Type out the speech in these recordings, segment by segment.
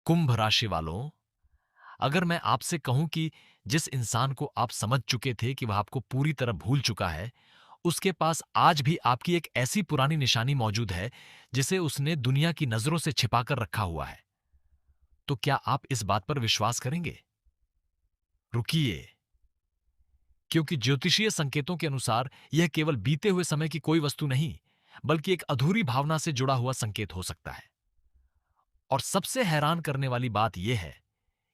कुंभ राशि वालों, अगर मैं आपसे कहूं कि जिस इंसान को आप समझ चुके थे कि वह आपको पूरी तरह भूल चुका है, उसके पास आज भी आपकी एक ऐसी पुरानी निशानी मौजूद है जिसे उसने दुनिया की नजरों से छिपाकर रखा हुआ है, तो क्या आप इस बात पर विश्वास करेंगे? रुकिए, क्योंकि ज्योतिषीय संकेतों के अनुसार यह केवल बीते हुए समय की कोई वस्तु नहीं, बल्कि एक अधूरी भावना से जुड़ा हुआ संकेत हो सकता है। और सबसे हैरान करने वाली बात यह है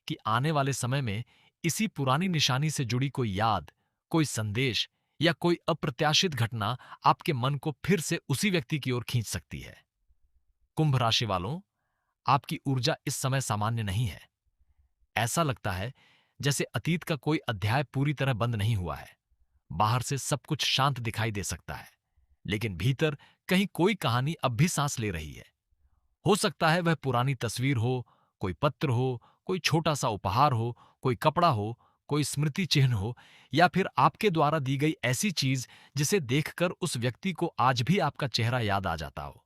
कि आने वाले समय में इसी पुरानी निशानी से जुड़ी कोई याद, कोई संदेश या कोई अप्रत्याशित घटना आपके मन को फिर से उसी व्यक्ति की ओर खींच सकती है। कुंभ राशि वालों, आपकी ऊर्जा इस समय सामान्य नहीं है। ऐसा लगता है जैसे अतीत का कोई अध्याय पूरी तरह बंद नहीं हुआ है। बाहर से सब कुछ शांत दिखाई दे सकता है, लेकिन भीतर कहीं कोई कहानी अब भी सांस ले रही है। हो सकता है वह पुरानी तस्वीर हो, कोई पत्र हो, कोई छोटा सा उपहार हो, कोई कपड़ा हो, कोई स्मृति चिन्ह हो, या फिर आपके द्वारा दी गई ऐसी चीज जिसे देखकर उस व्यक्ति को आज भी आपका चेहरा याद आ जाता हो।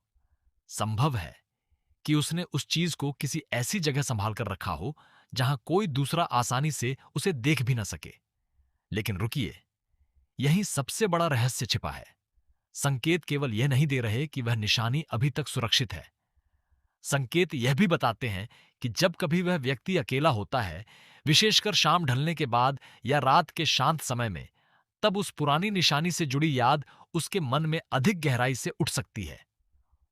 संभव है कि उसने उस चीज को किसी ऐसी जगह संभाल कर रखा हो जहां कोई दूसरा आसानी से उसे देख भी न सके। लेकिन रुकिए, यही सबसे बड़ा रहस्य छिपा है। संकेत केवल यह नहीं दे रहे कि वह निशानी अभी तक सुरक्षित है। संकेत यह भी बताते हैं कि जब कभी वह व्यक्ति अकेला होता है, विशेषकर शाम ढलने के बाद या रात के शांत समय में, तब उस पुरानी निशानी से जुड़ी याद उसके मन में अधिक गहराई से उठ सकती है।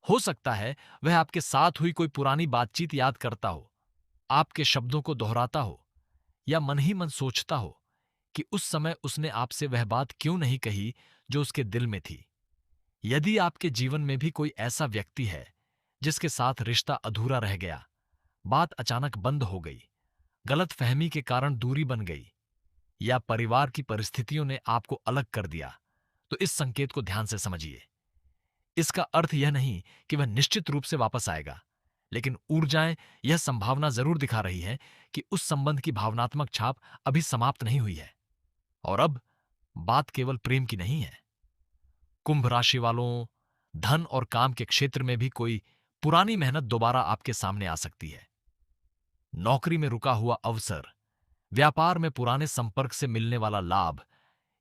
हो सकता है वह आपके साथ हुई कोई पुरानी बातचीत याद करता हो, आपके शब्दों को दोहराता हो, या मन ही मन सोचता हो कि उस समय उसने आपसे वह बात क्यों नहीं कही जो उसके दिल में थी। यदि आपके जीवन में भी कोई ऐसा व्यक्ति है जिसके साथ रिश्ता अधूरा रह गया, बात अचानक बंद हो गई, गलतफहमी के कारण दूरी बन गई, या परिवार की परिस्थितियों ने आपको अलग कर दिया, तो इस संकेत को ध्यान से समझिए। इसका अर्थ यह नहीं कि वह निश्चित रूप से वापस आएगा, लेकिन ऊर्जाएं यह संभावना जरूर दिखा रही हैं कि उस संबंध की भावनात्मक छाप अभी समाप्त नहीं हुई है। और अब बात केवल प्रेम की नहीं है। कुंभ राशि वालों, धन और काम के क्षेत्र में भी कोई पुरानी मेहनत दोबारा आपके सामने आ सकती है। नौकरी में रुका हुआ अवसर, व्यापार में पुराने संपर्क से मिलने वाला लाभ,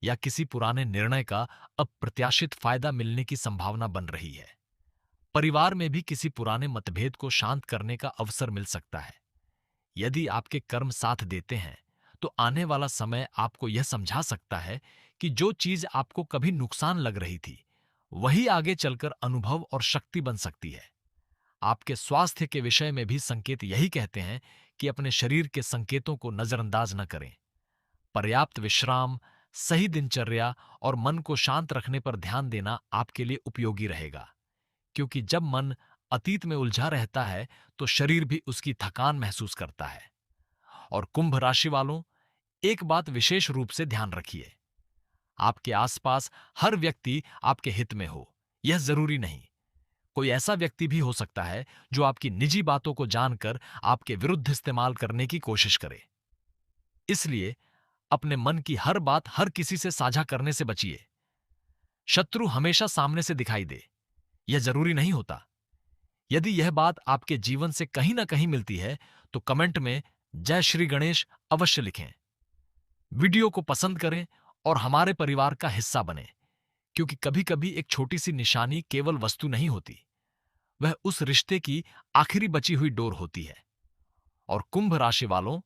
या किसी पुराने निर्णय का अप्रत्याशित फायदा मिलने की संभावना बन रही है। परिवार में भी किसी पुराने मतभेद को शांत करने का अवसर मिल सकता है। यदि आपके कर्म साथ देते हैं, तो आने वाला समय आपको यह समझा सकता है कि जो चीज आपको कभी नुकसान लग रही थी, वही आगे चलकर अनुभव और शक्ति बन सकती है। आपके स्वास्थ्य के विषय में भी संकेत यही कहते हैं कि अपने शरीर के संकेतों को नजरअंदाज न करें। पर्याप्त विश्राम, सही दिनचर्या और मन को शांत रखने पर ध्यान देना आपके लिए उपयोगी रहेगा, क्योंकि जब मन अतीत में उलझा रहता है, तो शरीर भी उसकी थकान महसूस करता है। और कुंभ राशि वालों, एक बात विशेष रूप से ध्यान रखिए। आपके आसपास हर व्यक्ति आपके हित में हो, यह जरूरी नहीं। कोई ऐसा व्यक्ति भी हो सकता है जो आपकी निजी बातों को जानकर आपके विरुद्ध इस्तेमाल करने की कोशिश करे। इसलिए अपने मन की हर बात हर किसी से साझा करने से बचिए। शत्रु हमेशा सामने से दिखाई दे, यह जरूरी नहीं होता। यदि यह बात आपके जीवन से कहीं ना कहीं मिलती है, तो कमेंट में जय श्री गणेश अवश्य लिखें। वीडियो को पसंद करें और हमारे परिवार का हिस्सा बने, क्योंकि कभी कभी एक छोटी सी निशानी केवल वस्तु नहीं होती, वह उस रिश्ते की आखिरी बची हुई डोर होती है। और कुंभ राशि वालों,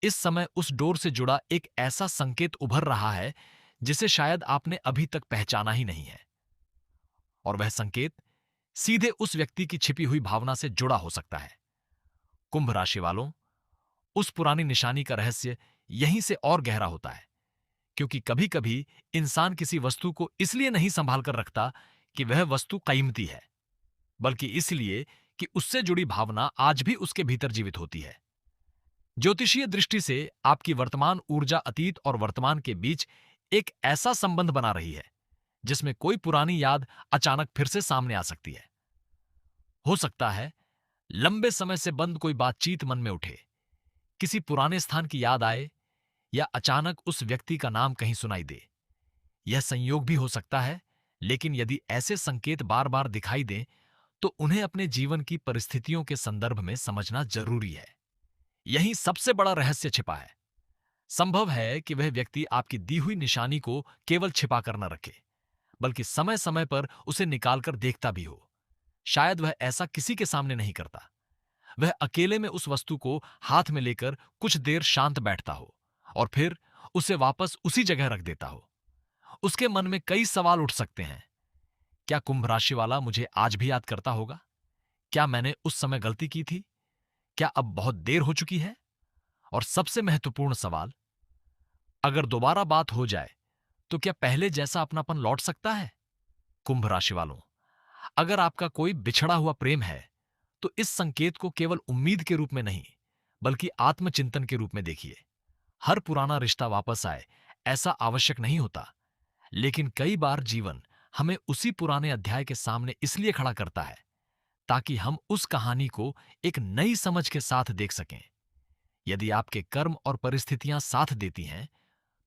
इस समय उस डोर से जुड़ा एक ऐसा संकेत उभर रहा है जिसे शायद आपने अभी तक पहचाना ही नहीं है। और वह संकेत सीधे उस व्यक्ति की छिपी हुई भावना से जुड़ा हो सकता है। कुंभ राशि वालों, उस पुरानी निशानी का रहस्य यहीं से और गहरा होता है, क्योंकि कभी कभी इंसान किसी वस्तु को इसलिए नहीं संभाल कर रखता कि वह वस्तु कीमती है, बल्कि इसलिए कि उससे जुड़ी भावना आज भी उसके भीतर जीवित होती है। ज्योतिषीय दृष्टि से आपकी वर्तमान ऊर्जा अतीत और वर्तमान के बीच एक ऐसा संबंध बना रही है जिसमें कोई पुरानी याद अचानक फिर से सामने आ सकती है। हो सकता है लंबे समय से बंद कोई बातचीत मन में उठे, किसी पुराने स्थान की याद आए, या अचानक उस व्यक्ति का नाम कहीं सुनाई दे। यह संयोग भी हो सकता है, लेकिन यदि ऐसे संकेत बार बार दिखाई दें, तो उन्हें अपने जीवन की परिस्थितियों के संदर्भ में समझना जरूरी है। यही सबसे बड़ा रहस्य छिपा है। संभव है कि वह व्यक्ति आपकी दी हुई निशानी को केवल छिपा कर न रखे, बल्कि समय समय पर उसे निकालकर देखता भी हो। शायद वह ऐसा किसी के सामने नहीं करता। वह अकेले में उस वस्तु को हाथ में लेकर कुछ देर शांत बैठता हो और फिर उसे वापस उसी जगह रख देता हो। उसके मन में कई सवाल उठ सकते हैं। क्या कुंभ राशि वाला मुझे आज भी याद करता होगा? क्या मैंने उस समय गलती की थी? क्या अब बहुत देर हो चुकी है? और सबसे महत्वपूर्ण सवाल, अगर दोबारा बात हो जाए तो क्या पहले जैसा अपनापन लौट सकता है? कुंभ राशि वालों, अगर आपका कोई बिछड़ा हुआ प्रेम है तो इस संकेत को केवल उम्मीद के रूप में नहीं, बल्कि आत्मचिंतन के रूप में देखिए। हर पुराना रिश्ता वापस आए ऐसा आवश्यक नहीं होता, लेकिन कई बार जीवन हमें उसी पुराने अध्याय के सामने इसलिए खड़ा करता है ताकि हम उस कहानी को एक नई समझ के साथ देख सकें। यदि आपके कर्म और परिस्थितियां साथ देती हैं,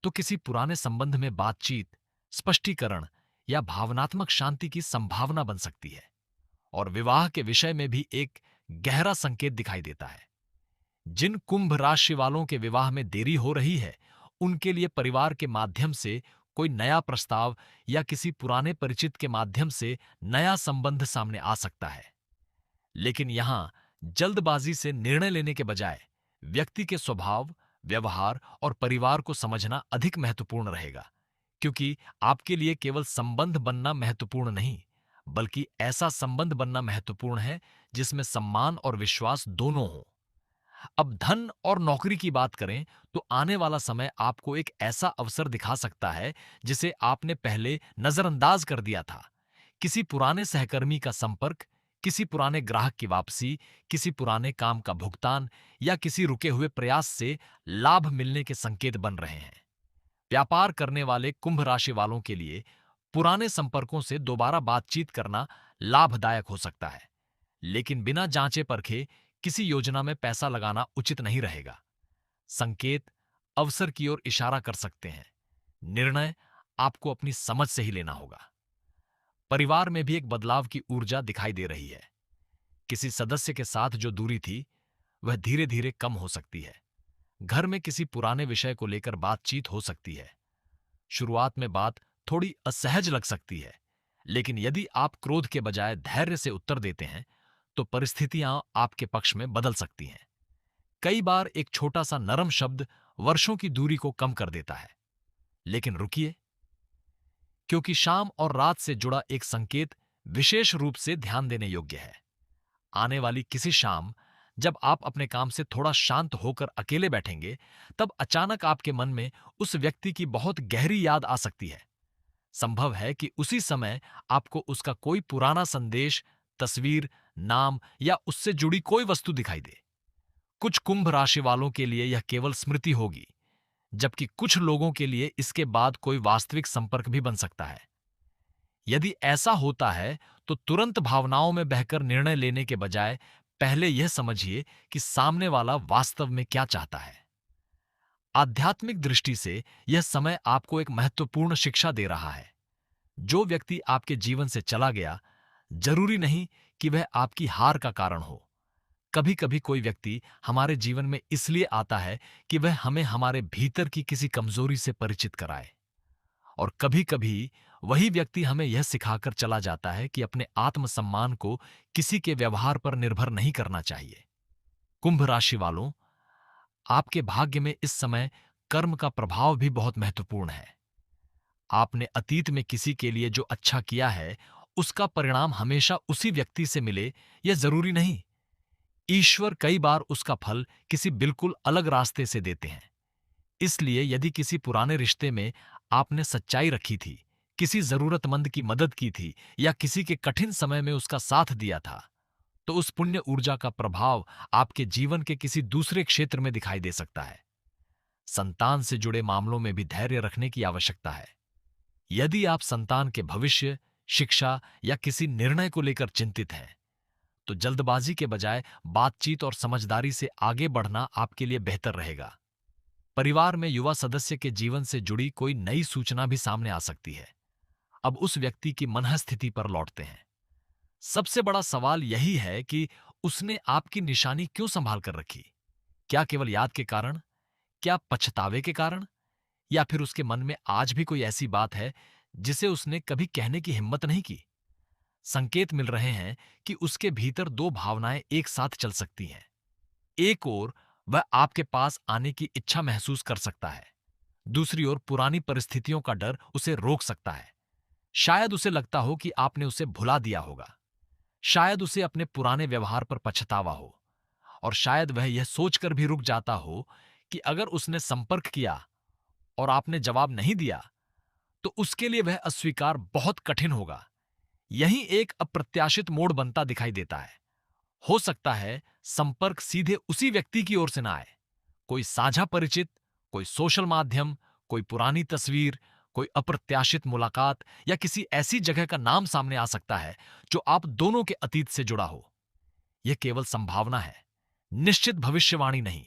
तो किसी पुराने संबंध में बातचीत, स्पष्टीकरण या भावनात्मक शांति की संभावना बन सकती है। और विवाह के विषय में भी एक गहरा संकेत दिखाई देता है। जिन कुंभ राशि वालों के विवाह में देरी हो रही है, उनके लिए परिवार के माध्यम से कोई नया प्रस्ताव या किसी पुराने परिचित के माध्यम से नया संबंध सामने आ सकता है। लेकिन यहां जल्दबाजी से निर्णय लेने के बजाय व्यक्ति के स्वभाव, व्यवहार और परिवार को समझना अधिक महत्वपूर्ण रहेगा, क्योंकि आपके लिए केवल संबंध बनना महत्वपूर्ण नहीं, बल्कि ऐसा संबंध बनना महत्वपूर्ण है जिसमें सम्मान और विश्वास दोनों हो। अब धन और नौकरी की बात करें तो आने वाला समय आपको एक ऐसा अवसर दिखा सकता है जिसे आपने पहले नजरअंदाज कर दिया था। किसी पुराने सहकर्मी का संपर्क, किसी पुराने ग्राहक की वापसी, किसी पुराने काम का भुगतान या किसी रुके हुए प्रयास से लाभ मिलने के संकेत बन रहे हैं। व्यापार करने वाले कुंभ राशि वालों के लिए पुराने संपर्कों से दोबारा बातचीत करना लाभदायक हो सकता है, लेकिन बिना जांचे परखे किसी योजना में पैसा लगाना उचित नहीं रहेगा। संकेत अवसर की ओर इशारा कर सकते हैं। निर्णय आपको अपनी समझ से ही लेना होगा। परिवार में भी एक बदलाव की ऊर्जा दिखाई दे रही है। किसी सदस्य के साथ जो दूरी थी, वह धीरे धीरे कम हो सकती है। घर में किसी पुराने विषय को लेकर बातचीत हो सकती है। शुरुआत में बात थोड़ी असहज लग सकती है, लेकिन यदि आप क्रोध के बजाय धैर्य से उत्तर देते हैं, तो परिस्थितियां आपके पक्ष में बदल सकती हैं। कई बार एक छोटा सा नरम शब्द वर्षों की दूरी को कम कर देता है। लेकिन रुकिए, क्योंकि शाम और रात से जुड़ा एक संकेत विशेष रूप से ध्यान देने योग्य है। आने वाली किसी शाम, जब आप अपने काम से थोड़ा शांत होकर अकेले बैठेंगे, तब अचानक आपके मन में उस व्यक्ति की बहुत गहरी याद आ सकती है। संभव है कि उसी समय आपको उसका कोई पुराना संदेश, तस्वीर, नाम या उससे जुड़ी कोई वस्तु दिखाई दे। कुछ कुंभ राशि वालों के लिए यह केवल स्मृति होगी, जबकि कुछ लोगों के लिए इसके बाद कोई वास्तविक संपर्क भी बन सकता है। यदि ऐसा होता है, तो तुरंत भावनाओं में बहकर निर्णय लेने के बजाय पहले यह समझिए कि सामने वाला वास्तव में क्या चाहता है। आध्यात्मिक दृष्टि से यह समय आपको एक महत्वपूर्ण शिक्षा दे रहा है। जो व्यक्ति आपके जीवन से चला गया, जरूरी नहीं कि वह आपकी हार का कारण हो। कभी कभी कोई व्यक्ति हमारे जीवन में इसलिए आता है कि वह हमें हमारे भीतर की किसी कमजोरी से परिचित कराए। और कभी कभी वही व्यक्ति हमें यह सिखाकर चला जाता है कि अपने आत्मसम्मान को किसी के व्यवहार पर निर्भर नहीं करना चाहिए। कुंभ राशि वालों, आपके भाग्य में इस समय कर्म का प्रभाव भी बहुत महत्वपूर्ण है। आपने अतीत में किसी के लिए जो अच्छा किया है, उसका परिणाम हमेशा उसी व्यक्ति से मिले, यह जरूरी नहीं। ईश्वर कई बार उसका फल किसी बिल्कुल अलग रास्ते से देते हैं। इसलिए यदि किसी पुराने रिश्ते में आपने सच्चाई रखी थी, किसी जरूरतमंद की मदद की थी या किसी के कठिन समय में उसका साथ दिया था, तो उस पुण्य ऊर्जा का प्रभाव आपके जीवन के किसी दूसरे क्षेत्र में दिखाई दे सकता है। संतान से जुड़े मामलों में भी धैर्य रखने की आवश्यकता है। यदि आप संतान के भविष्य, शिक्षा या किसी निर्णय को लेकर चिंतित हैं, तो जल्दबाजी के बजाय बातचीत और समझदारी से आगे बढ़ना आपके लिए बेहतर रहेगा। परिवार में युवा सदस्य के जीवन से जुड़ी कोई नई सूचना भी सामने आ सकती है। अब उस व्यक्ति की मनःस्थिति पर लौटते हैं। सबसे बड़ा सवाल यही है कि उसने आपकी निशानी क्यों संभाल कर रखी? क्या केवल याद के कारण? क्या पछतावे के कारण? या फिर उसके मन में आज भी कोई ऐसी बात है जिसे उसने कभी कहने की हिम्मत नहीं की? संकेत मिल रहे हैं कि उसके भीतर दो भावनाएं एक साथ चल सकती हैं। एक ओर वह आपके पास आने की इच्छा महसूस कर सकता है, दूसरी ओर पुरानी परिस्थितियों का डर उसे रोक सकता है। शायद उसे लगता हो कि आपने उसे भुला दिया होगा, शायद उसे अपने पुराने व्यवहार पर पछतावा हो, और शायद वह यह सोचकर भी रुक जाता हो कि अगर उसने संपर्क किया और आपने जवाब नहीं दिया, तो उसके लिए वह अस्वीकार बहुत कठिन होगा। यही एक अप्रत्याशित मोड़ बनता दिखाई देता है। हो सकता है संपर्क सीधे उसी व्यक्ति की ओर से ना आए। कोई साझा परिचित, कोई सोशल माध्यम, कोई पुरानी तस्वीर, कोई अप्रत्याशित मुलाकात या किसी ऐसी जगह का नाम सामने आ सकता है जो आप दोनों के अतीत से जुड़ा हो। यह केवल संभावना है, निश्चित भविष्यवाणी नहीं।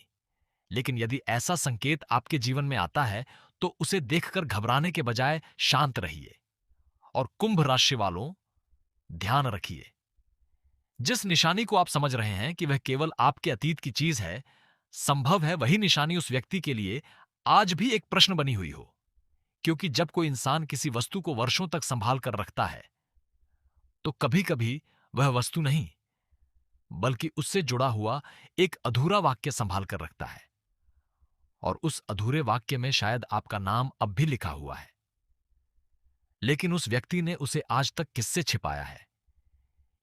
लेकिन यदि ऐसा संकेत आपके जीवन में आता है, तो उसे देखकर घबराने के बजाय शांत रहिए। और कुंभ राशि वालों, ध्यान रखिए, जिस निशानी को आप समझ रहे हैं कि वह केवल आपके अतीत की चीज है, संभव है वही निशानी उस व्यक्ति के लिए आज भी एक प्रश्न बनी हुई हो। क्योंकि जब कोई इंसान किसी वस्तु को वर्षों तक संभाल कर रखता है, तो कभी कभी वह वस्तु नहीं, बल्कि उससे जुड़ा हुआ एक अधूरा वाक्य संभाल कर रखता है। और उस अधूरे वाक्य में शायद आपका नाम अब भी लिखा हुआ है, लेकिन उस व्यक्ति ने उसे आज तक किससे छिपाया है।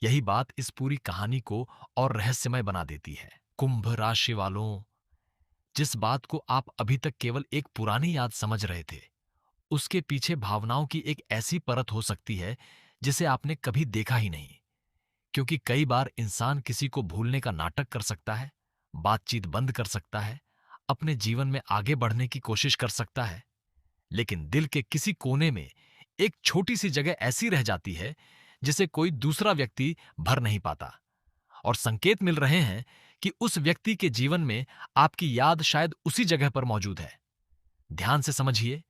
यही बात इस पूरी कहानी को और रहस्यमय बना देती है। कुंभ राशि वालों, जिस बात को आप अभी तक केवल एक पुरानी याद समझ रहे थे, उसके पीछे भावनाओं की एक ऐसी परत हो सकती है जिसे आपने कभी देखा ही नहीं। क्योंकि कई बार इंसान किसी को भूलने का नाटक कर सकता है, बातचीत बंद कर सकता है, अपने जीवन में आगे बढ़ने की कोशिश कर सकता है, लेकिन दिल के किसी कोने में एक छोटी सी जगह ऐसी रह जाती है जिसे कोई दूसरा व्यक्ति भर नहीं पाता। और संकेत मिल रहे हैं कि उस व्यक्ति के जीवन में आपकी याद शायद उसी जगह पर मौजूद है। ध्यान से समझिए,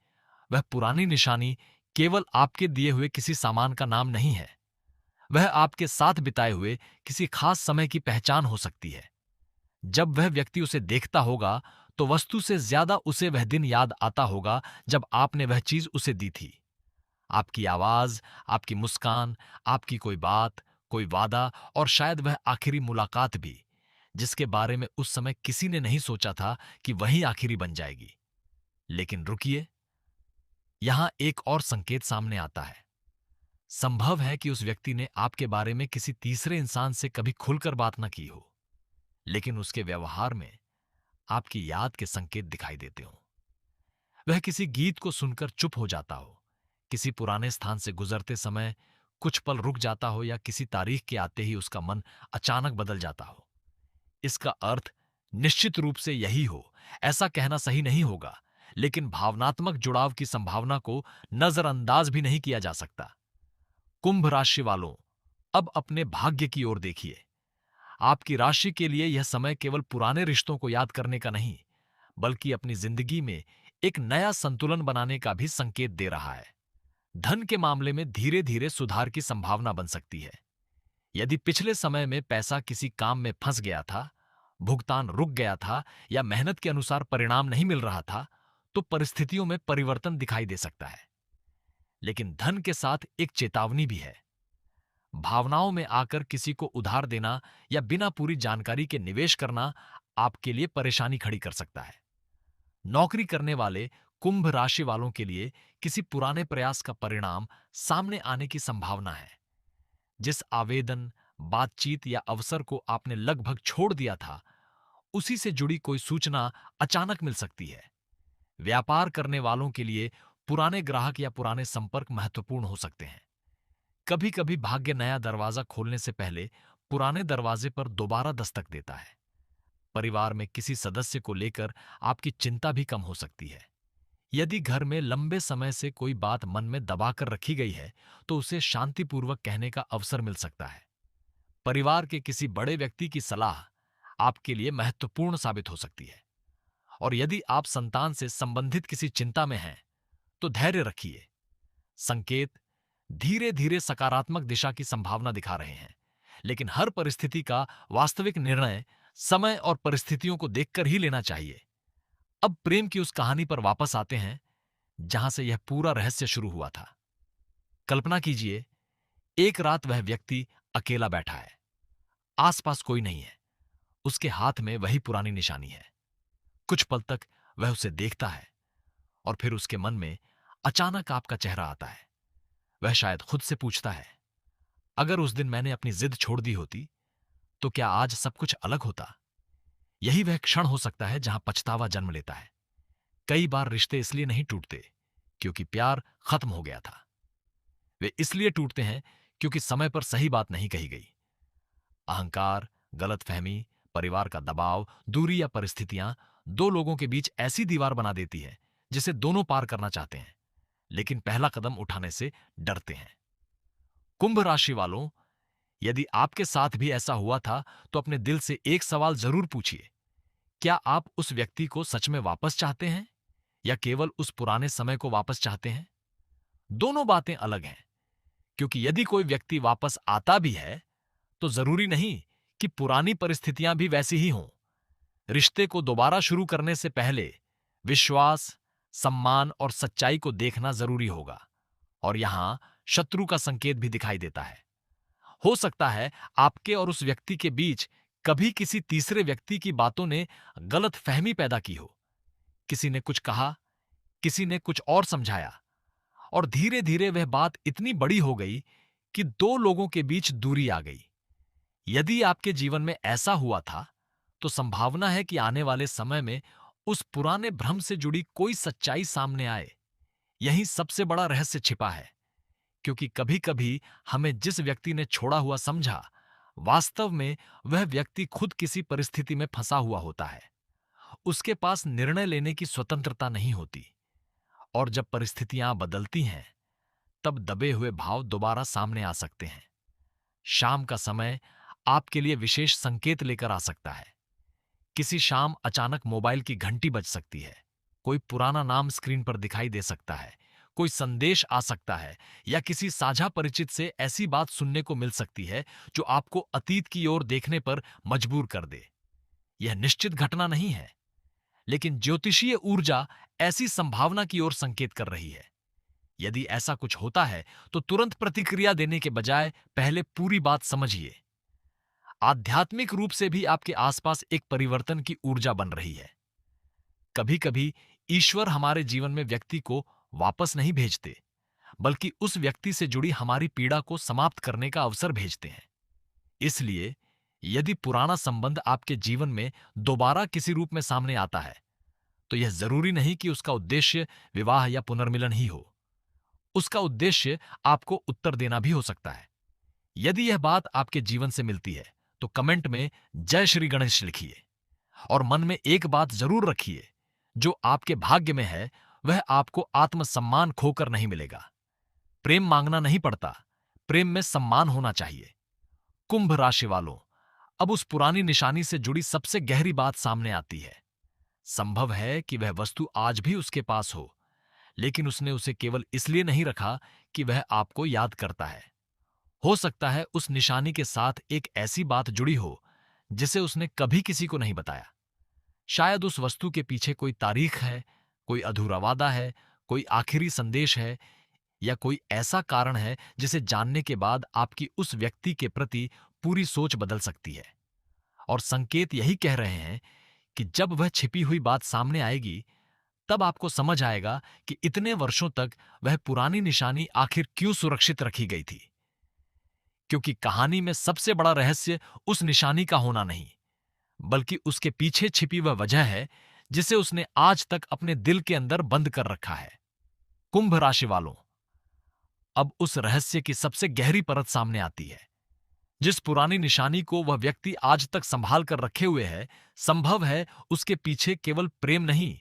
वह पुरानी निशानी केवल आपके दिए हुए किसी सामान का नाम नहीं है। वह आपके साथ बिताए हुए किसी खास समय की पहचान हो सकती है। जब वह व्यक्ति उसे देखता होगा, तो वस्तु से ज्यादा उसे वह दिन याद आता होगा जब आपने वह चीज उसे दी थी। आपकी आवाज, आपकी मुस्कान, आपकी कोई बात, कोई वादा, और शायद वह आखिरी मुलाकात भी, जिसके बारे में उस समय किसी ने नहीं सोचा था कि वही आखिरी बन जाएगी। लेकिन रुकिए, यहां एक और संकेत सामने आता है। संभव है कि उस व्यक्ति ने आपके बारे में किसी तीसरे इंसान से कभी खुलकर बात न की हो, लेकिन उसके व्यवहार में आपकी याद के संकेत दिखाई देते हो। वह किसी गीत को सुनकर चुप हो जाता हो, किसी पुराने स्थान से गुजरते समय कुछ पल रुक जाता हो, या किसी तारीख के आते ही उसका मन अचानक बदल जाता हो। इसका अर्थ निश्चित रूप से यही हो, ऐसा कहना सही नहीं होगा, लेकिन भावनात्मक जुड़ाव की संभावना को नजरअंदाज भी नहीं किया जा सकता। कुंभ राशि वालों, अब अपने भाग्य की ओर देखिए। आपकी राशि के लिए यह समय केवल पुराने रिश्तों को याद करने का नहीं, बल्कि अपनी जिंदगी में एक नया संतुलन बनाने का भी संकेत दे रहा है। धन के मामले में धीरे धीरे सुधार की संभावना बन सकती है। यदि पिछले समय में पैसा किसी काम में फंस गया था, भुगतान रुक गया था, या मेहनत के अनुसार परिणाम नहीं मिल रहा था, तो परिस्थितियों में परिवर्तन दिखाई दे सकता है। लेकिन धन के साथ एक चेतावनी भी है। भावनाओं में आकर किसी को उधार देना या बिना पूरी जानकारी के निवेश करना आपके लिए परेशानी खड़ी कर सकता है। नौकरी करने वाले कुंभ राशि वालों के लिए किसी पुराने प्रयास का परिणाम सामने आने की संभावना है। जिस आवेदन, बातचीत या अवसर को आपने लगभग छोड़ दिया था, उसी से जुड़ी कोई सूचना अचानक मिल सकती है। व्यापार करने वालों के लिए पुराने ग्राहक या पुराने संपर्क महत्वपूर्ण हो सकते हैं। कभी कभी भाग्य नया दरवाजा खोलने से पहले पुराने दरवाजे पर दोबारा दस्तक देता है। परिवार में किसी सदस्य को लेकर आपकी चिंता भी कम हो सकती है। यदि घर में लंबे समय से कोई बात मन में दबाकर रखी गई है, तो उसे शांतिपूर्वक कहने का अवसर मिल सकता है। परिवार के किसी बड़े व्यक्ति की सलाह आपके लिए महत्वपूर्ण साबित हो सकती है। और यदि आप संतान से संबंधित किसी चिंता में हैं, तो धैर्य रखिए। संकेत धीरे धीरे सकारात्मक दिशा की संभावना दिखा रहे हैं। लेकिन हर परिस्थिति का वास्तविक निर्णय समय और परिस्थितियों को देखकर ही लेना चाहिए। अब प्रेम की उस कहानी पर वापस आते हैं जहां से यह पूरा रहस्य शुरू हुआ था। कल्पना कीजिए, एक रात वह व्यक्ति अकेला बैठा है, आसपास कोई नहीं है, उसके हाथ में वही पुरानी निशानी है। कुछ पल तक वह उसे देखता है और फिर उसके मन में अचानक आपका चेहरा आता है। वह शायद खुद से पूछता है, अगर उस दिन मैंने अपनी जिद छोड़ दी होती तो क्या आज सब कुछ अलग होता? यही वह क्षण हो सकता है जहां पछतावा जन्म लेता है। कई बार रिश्ते इसलिए नहीं टूटते क्योंकि प्यार खत्म हो गया था। वे इसलिए टूटते हैं क्योंकि समय पर सही बात नहीं कही गई। अहंकार, गलतफहमी, परिवार का दबाव, दूरी या परिस्थितियां दो लोगों के बीच ऐसी दीवार बना देती है जिसे दोनों पार करना चाहते हैं, लेकिन पहला कदम उठाने से डरते हैं। कुंभ राशि वालों, यदि आपके साथ भी ऐसा हुआ था तो अपने दिल से एक सवाल जरूर पूछिए, क्या आप उस व्यक्ति को सच में वापस चाहते हैं या केवल उस पुराने समय को वापस चाहते हैं? दोनों बातें अलग हैं, क्योंकि यदि कोई व्यक्ति वापस आता भी है तो जरूरी नहीं कि पुरानी परिस्थितियां भी वैसी ही हों। रिश्ते को दोबारा शुरू करने से पहले विश्वास, सम्मान और सच्चाई को देखना जरूरी होगा। और यहां शत्रु का संकेत भी दिखाई देता है। हो सकता है आपके और उस व्यक्ति के बीच कभी किसी तीसरे व्यक्ति की बातों ने गलत फहमी पैदा की हो। किसी ने कुछ कहा, किसी ने कुछ और समझाया, और धीरे धीरे वह बात इतनी बड़ी हो गई कि दो लोगों के बीच दूरी आ गई। यदि आपके जीवन में ऐसा हुआ था तो संभावना है कि आने वाले समय में उस पुराने भ्रम से जुड़ी कोई सच्चाई सामने आए। यही सबसे बड़ा रहस्य छिपा है, क्योंकि कभी कभी हमें जिस व्यक्ति ने छोड़ा हुआ समझा, वास्तव में वह व्यक्ति खुद किसी परिस्थिति में फंसा हुआ होता है। उसके पास निर्णय लेने की स्वतंत्रता नहीं होती, और जब परिस्थितियां बदलती हैं तब दबे हुए भाव दोबारा सामने आ सकते हैं। शाम का समय आपके लिए विशेष संकेत लेकर आ सकता है। किसी शाम अचानक मोबाइल की घंटी बज सकती है, कोई पुराना नाम स्क्रीन पर दिखाई दे सकता है, कोई संदेश आ सकता है, या किसी साझा परिचित से ऐसी बात सुनने को मिल सकती है जो आपको अतीत की ओर देखने पर मजबूर कर दे। यह निश्चित घटना नहीं है, लेकिन ज्योतिषीय ऊर्जा ऐसी संभावना की ओर संकेत कर रही है। यदि ऐसा कुछ होता है तो तुरंत प्रतिक्रिया देने के बजाय पहले पूरी बात समझिए। आध्यात्मिक रूप से भी आपके आसपास एक परिवर्तन की ऊर्जा बन रही है। कभी कभी ईश्वर हमारे जीवन में व्यक्ति को वापस नहीं भेजते, बल्कि उस व्यक्ति से जुड़ी हमारी पीड़ा को समाप्त करने का अवसर भेजते हैं। इसलिए यदि पुराना संबंध आपके जीवन में दोबारा किसी रूप में सामने आता है तो यह जरूरी नहीं कि उसका उद्देश्य विवाह या पुनर्मिलन ही हो। उसका उद्देश्य आपको उत्तर देना भी हो सकता है। यदि यह बात आपके जीवन से मिलती है तो कमेंट में जय श्री गणेश लिखिए, और मन में एक बात जरूर रखिए, जो आपके भाग्य में है वह आपको आत्मसम्मान खोकर नहीं मिलेगा। प्रेम मांगना नहीं पड़ता, प्रेम में सम्मान होना चाहिए। कुंभ राशि वालों, अब उस पुरानी निशानी से जुड़ी सबसे गहरी बात सामने आती है। संभव है कि वह वस्तु आज भी उसके पास हो, लेकिन उसने उसे केवल इसलिए नहीं रखा कि वह आपको याद करता है। हो सकता है उस निशानी के साथ एक ऐसी बात जुड़ी हो जिसे उसने कभी किसी को नहीं बताया। शायद उस वस्तु के पीछे कोई तारीख है, कोई अधूरा वादा है, कोई आखिरी संदेश है, या कोई ऐसा कारण है जिसे जानने के बाद आपकी उस व्यक्ति के प्रति पूरी सोच बदल सकती है। और संकेत यही कह रहे हैं कि जब वह छिपी हुई बात सामने आएगी तब आपको समझ आएगा कि इतने वर्षों तक वह पुरानी निशानी आखिर क्यों सुरक्षित रखी गई थी। क्योंकि कहानी में सबसे बड़ा रहस्य उस निशानी का होना नहीं, बल्कि उसके पीछे छिपी वह वजह है जिसे उसने आज तक अपने दिल के अंदर बंद कर रखा है। कुंभ राशि वालों, अब उस रहस्य की सबसे गहरी परत सामने आती है। जिस पुरानी निशानी को वह व्यक्ति आज तक संभाल कर रखे हुए है, संभव है उसके पीछे केवल प्रेम नहीं,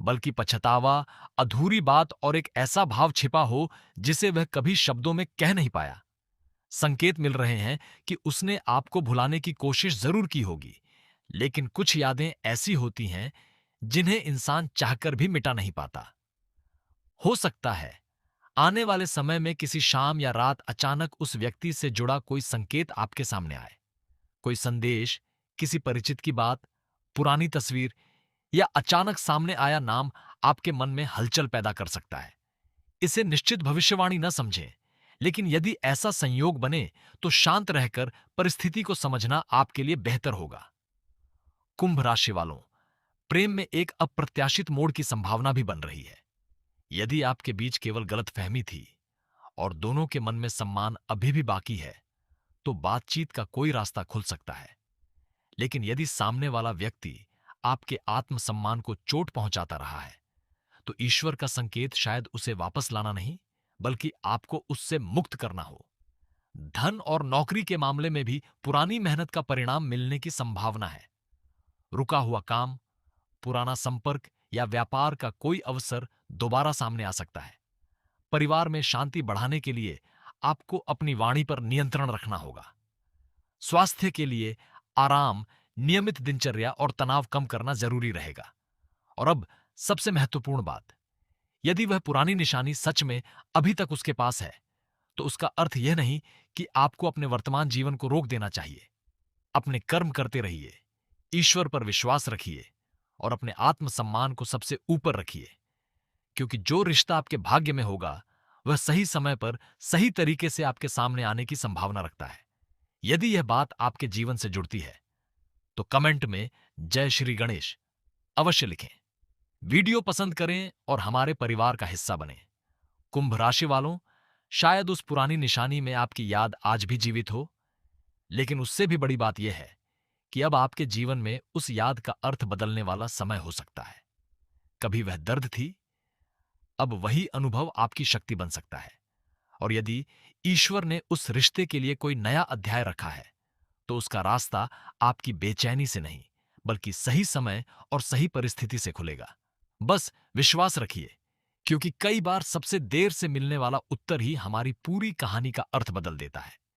बल्कि पछतावा, अधूरी बात और एक ऐसा भाव छिपा हो जिसे वह कभी शब्दों में कह नहीं पाया। संकेत मिल रहे हैं कि उसने आपको भुलाने की कोशिश जरूर की होगी, लेकिन कुछ यादें ऐसी होती हैं जिन्हें इंसान चाहकर भी मिटा नहीं पाता। हो सकता है आने वाले समय में किसी शाम या रात अचानक उस व्यक्ति से जुड़ा कोई संकेत आपके सामने आए, कोई संदेश, किसी परिचित की बात, पुरानी तस्वीर या अचानक सामने आया नाम आपके मन में हलचल पैदा कर सकता है। इसे निश्चित भविष्यवाणी न समझें, लेकिन यदि ऐसा संयोग बने तो शांत रहकर परिस्थिति को समझना आपके लिए बेहतर होगा। कुंभ राशि वालों, प्रेम में एक अप्रत्याशित मोड़ की संभावना भी बन रही है। यदि आपके बीच केवल गलतफहमी थी और दोनों के मन में सम्मान अभी भी बाकी है, तो बातचीत का कोई रास्ता खुल सकता है। लेकिन यदि सामने वाला व्यक्ति आपके आत्मसम्मान को चोट पहुंचाता रहा है, तो ईश्वर का संकेत शायद उसे वापस लाना नहीं, बल्कि आपको उससे मुक्त करना हो। धन और नौकरी के मामले में भी पुरानी मेहनत का परिणाम मिलने की संभावना है। रुका हुआ काम, पुराना संपर्क या व्यापार का कोई अवसर दोबारा सामने आ सकता है। परिवार में शांति बढ़ाने के लिए आपको अपनी वाणी पर नियंत्रण रखना होगा। स्वास्थ्य के लिए आराम, नियमित दिनचर्या और तनाव कम करना जरूरी रहेगा। और अब सबसे महत्वपूर्ण बात, यदि वह पुरानी निशानी सच में अभी तक उसके पास है, तो उसका अर्थ यह नहीं कि आपको अपने वर्तमान जीवन को रोक देना चाहिए। अपने कर्म करते रहिए, ईश्वर पर विश्वास रखिए और अपने आत्मसम्मान को सबसे ऊपर रखिए, क्योंकि जो रिश्ता आपके भाग्य में होगा, वह सही समय पर सही तरीके से आपके सामने आने की संभावना रखता है। यदि यह बात आपके जीवन से जुड़ती है, तो कमेंट में जय श्री गणेश अवश्य लिखें। वीडियो पसंद करें और हमारे परिवार का हिस्सा बनें। कुंभ राशि वालों, शायद उस पुरानी निशानी में आपकी याद आज भी जीवित हो, लेकिन उससे भी बड़ी बात यह है कि अब आपके जीवन में उस याद का अर्थ बदलने वाला समय हो सकता है। कभी वह दर्द थी, अब वही अनुभव आपकी शक्ति बन सकता है। और यदि ईश्वर ने उस रिश्ते के लिए कोई नया अध्याय रखा है, तो उसका रास्ता आपकी बेचैनी से नहीं, बल्कि सही समय और सही परिस्थिति से खुलेगा। बस विश्वास रखिए, क्योंकि कई बार सबसे देर से मिलने वाला उत्तर ही हमारी पूरी कहानी का अर्थ बदल देता है।